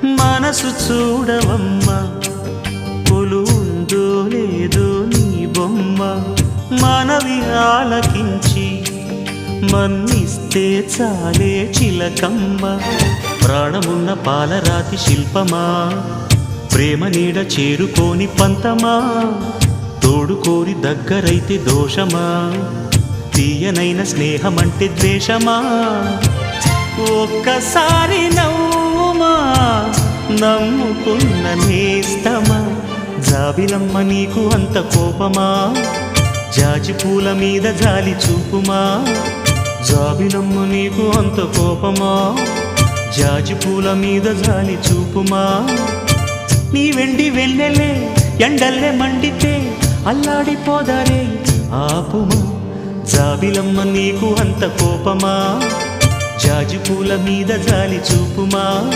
మనసు చూడవమ్మా, కొలువుందో లేదో నీ బొమ్మ. మనవి ఆలకించి మన్నిస్తే చాలే చిలకమ్మ. ప్రాణమున్న పాలరాతి శిల్పమా, ప్రేమ నీడ చేరుకోని పంతమా. తోడుకోరి దగ్గరైతే దోషమా, తీయనైన స్నేహమంటే ద్వేషమా. ఒక్కసారి నవ్వుమా, నమ్ముకున్న నేస్తమా. జాబిలమ్మ నీకు అంత కోపమా, జాజి పూల మీద జాలి చూపుమా. జాబిలమ్మ నీకు అంత కోపమా, జాజి పూల మీద జాలి చూపుమా. నీ వెండి వెళ్ళలే ఎండల్లే మండితే అల్లాడిపోదారే ఆపుమా. జాబిలమ్మ నీకు అంత కోపమా, జాజి పూల మీద జాలి చూపుమా.